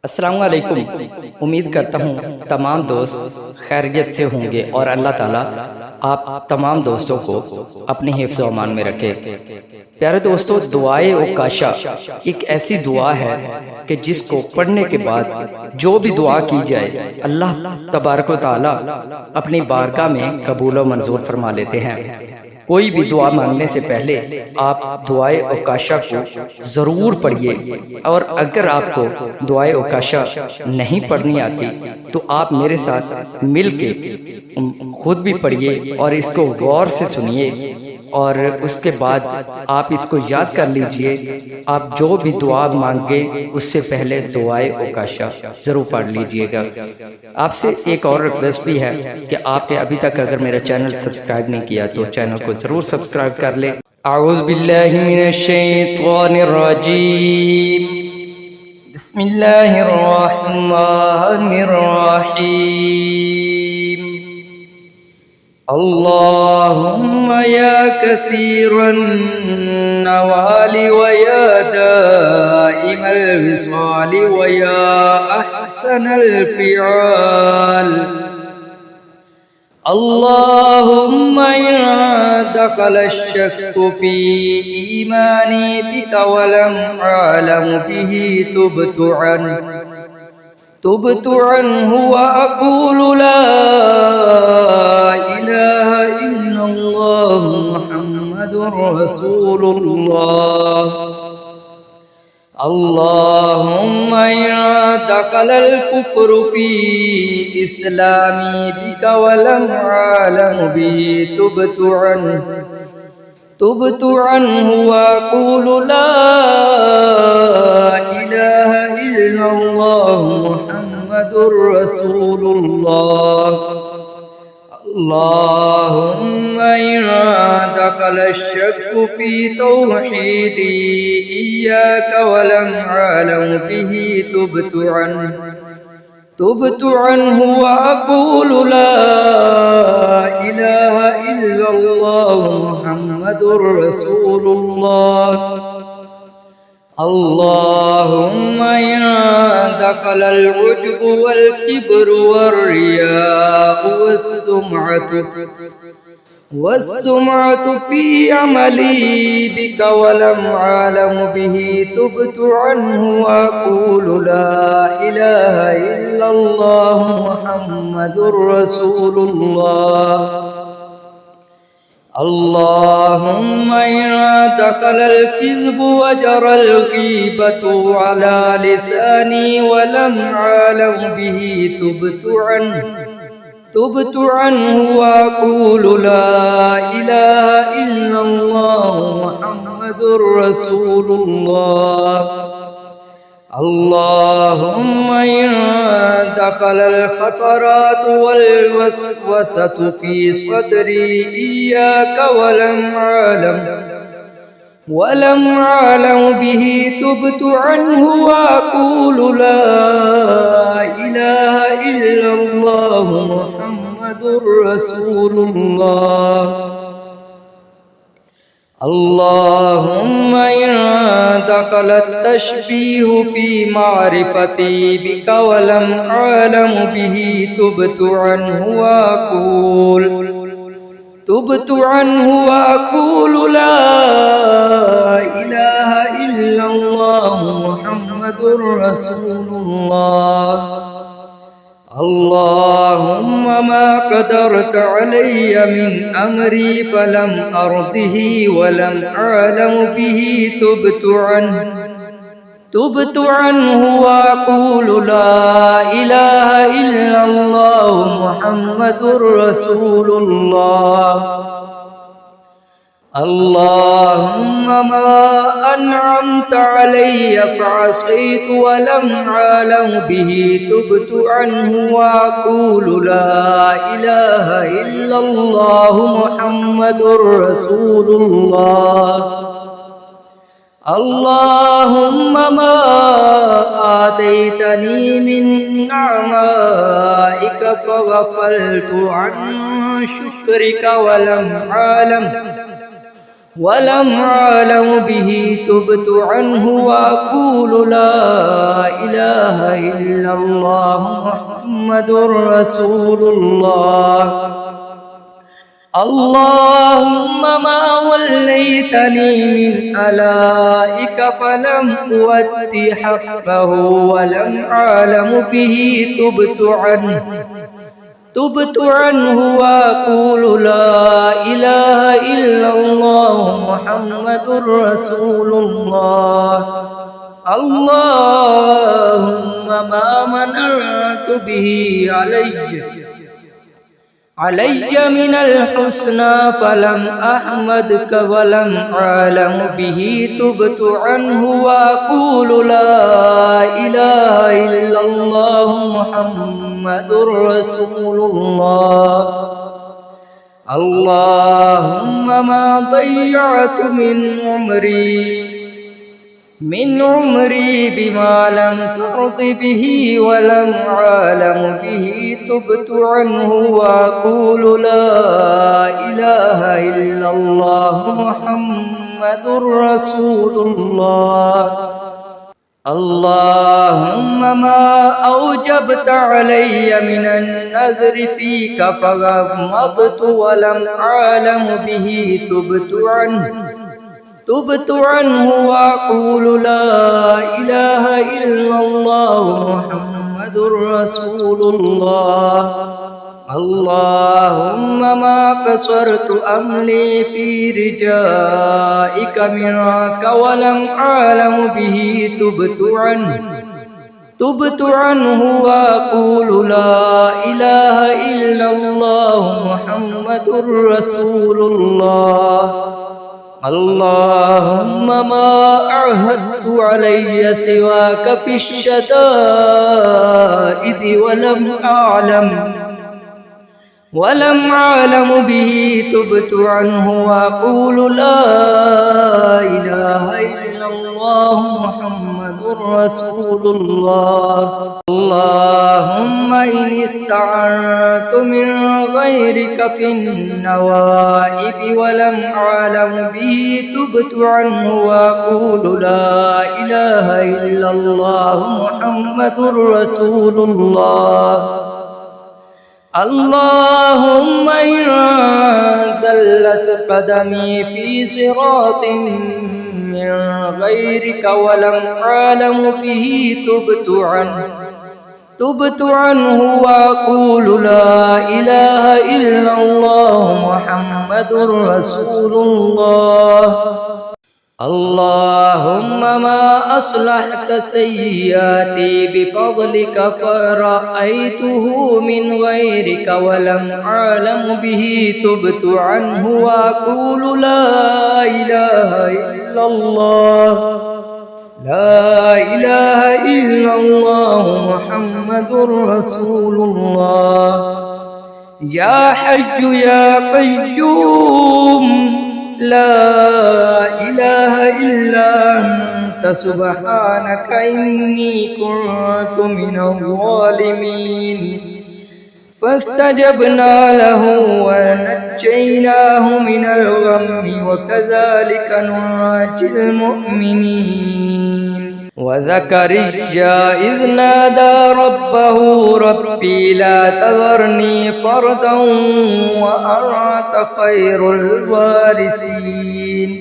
अस्सलाम वालेकुम। उम्मीद करता हूँ तमाम दोस्त खैरियत से होंगे और अल्लाह ताला आप तमाम दोस्तों को अपनी हिफ्ज़ व अमान में रखे। प्यारे दोस्तों, दुआए उकाशा एक ऐसी दुआ है कि जिसको पढ़ने के बाद जो भी दुआ की जाए अल्लाह तबारक व तआला अपनी बारगाह में कबूल व मंजूर फरमा लेते हैं। कोई भी दुआ मांगने से पहले आप दुआए उकाशा को ज़रूर पढ़िए, और अगर आपको दुआए उकाशा नहीं पढ़नी आती तो आप मेरे साथ मिल के खुद भी पढ़िए और इसको गौर से सुनिए, और उसके बाद आप इसको याद कर लीजिए। आप जो भी दुआ मांगे उससे पहले दुआए उकाशा ज़रूर पढ़ लीजिएगा। आपसे एक और रिक्वेस्ट भी है कि आपने अभी तक अगर मेरा चैनल सब्सक्राइब नहीं किया तो चैनल को ज़रूर सब्सक्राइब कर ले। अऊज़ु बिल्लाहि मिनश शैतानिर रजीम। बिस्मिल्लाहिर रहमानिर रहीम। अल्लाहुम्मा या कसीरन नवालि व या दाइमल विसालि व या अहसनल फ़िआल। अल्लाहुम्मा या दखल अश्शक्कु फ़ी ईमानी बिका व लम अअलम बिही तुबतु अन्हु व अक़ूलु ला इलाहा इल्लल्लाह मुहम्मदुर रसूलुल्लाह। अल्लाहुम्मा या दखलल कुफ्रु फ़ी इस्लामी बिका व लम अअलम बिही तुबतु अन्हु व अक़ूलु ला इलाहा इल्लल्लाह मुहम्मदुर रसूलुल्लाह। अल्लाहुम्मा या दखल अश्शक्कु फ़ी तौहीदी इय्याका व लम अअलम बिही तुबतु अन्हु व अक़ूलु ला इलाहा इल्लल्लाह मुहम्मदुर रसूलुल्लाह। अल्लाहुम्मा या दखलल उज्बु वल किब्रु वर्रियाउ वस्सुमअतु फ़ी अमली बिका व लम अअलम बिही तुबतु अन्हु व अक़ूलु ला इलाहा इल्लल्लाह मुहम्मदुर रसूलुल्लाह। अल्लाहुम्मा या दखलल किज़्बु व जरल ग़ीबतु अला लिसानी व लम अअलम बिही तुबतु अन्हु व अक़ूलु ला इलाहा इल्लल्लाह मुहम्मदुर रसूलुल्लाह। अल्लाहुम्मा या दखलल ख़तरातु वल वस्वसतु फ़ी सदरी इय्याका व लम अअलम बिही तुबतु अन्हु व अक़ूलु ला इलाहा इल्लल्लाह मुहम्मदुर रसूलुल्लाह। अल्लाहुम्मा या दखलत तशबीहु फ़ी मारिफ़ती बिका व लम अअलम बिही तुबतु अन्हु व अक़ूलु ला इलाहा इल्लल्लाह मुहम्मदुर रसूलुल्लाह। अल्लाहुम्मा मा क़दरत अलैय मिन अमरी फलम अर्दिही व लम अअलम बिही तुबतु अन्हु व अक़ूलु ला इलाहा इल्लल्लाह मुहम्मदुर रसूलुल्लाह। अल्लाहुम्मा मा अनअमत अलैय फ़असैतु व लम अअलम बिही तुबतु अन्हु व अक़ूलु ला इलाहा इल्लल्लाह मुहम्मदुर रसूलुल्लाह। अल्लाहुम्मा मा आतैतनी मिन निअमाइका फ़ग़फ़लतु अन शुक्रिका व लम अअलम ولم أعلم به تبت عنه وأقول لا إله إلا الله محمد رسول الله. اللهم ما وليتني من آلائك فلم أؤت حقه ولم أعلم به تبت عنه وأقول لا إله إلا الله محمد رسول الله. اللهم ما منعت به علي من الحسنى فلم أحمدك ولم أعلم به تبت عنه وأقول لا إله إلا الله محمد رسول الله. اللهم ما ضيعت من عمري بما لم ترض به ولم أعلم به تبت عنه وأقول لا إله إلا الله محمد رسول الله. اللهم ما أوجبت علي من النذر فيك فغمضت ولم أعلم به تبت عنه وأقول لا إله إلا الله محمد رسول الله. اللهم ما قصرت أملي في رجائك منك ولم أعلم به تبت عنه وأقول لا إله إلا الله محمد رسول الله. اللهم ما أعهدت علي سواك في الشدائد ولم أعلم به تبت عنه وأقول لا إله إلا الله محمد رسول الله. اللهم إن استعنت من غيرك في النوائب ولم أعلم به تبت عنه وأقول لا إله إلا الله محمد رسول الله. اللهم إن دلت قدمي في صراط من غيرك ولم أعلم به تبت عنه وأقول لا إله إلا الله محمد رسول الله. اللهم ما أصلحت سيئاتي بفضلك فرأيته من غيرك ولم أعلم به تبت عنه وأقول لا إله إلا الله لا إله إلا الله محمد رسول الله. يا حي يا قيوم لا إله إلا أنت سبحانك إني كنت من الظالمين. فاستجبنا له ونجيناه من الغم وكذلك ننجي المؤمنين. وزكريا إذ نادى ربه ربي لا تذرني فردا وأنت خير الوارثين.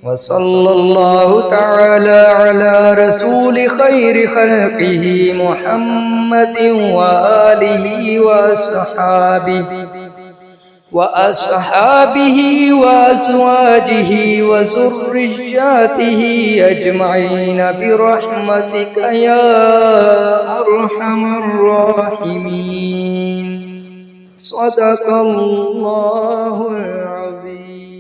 وصلى الله تعالى على رسول خير خلقه محمد وآله وأصحابه وأزواجه وذرياته أجمعين برحمتك يا أرحم الراحمين. صدق الله العظيم.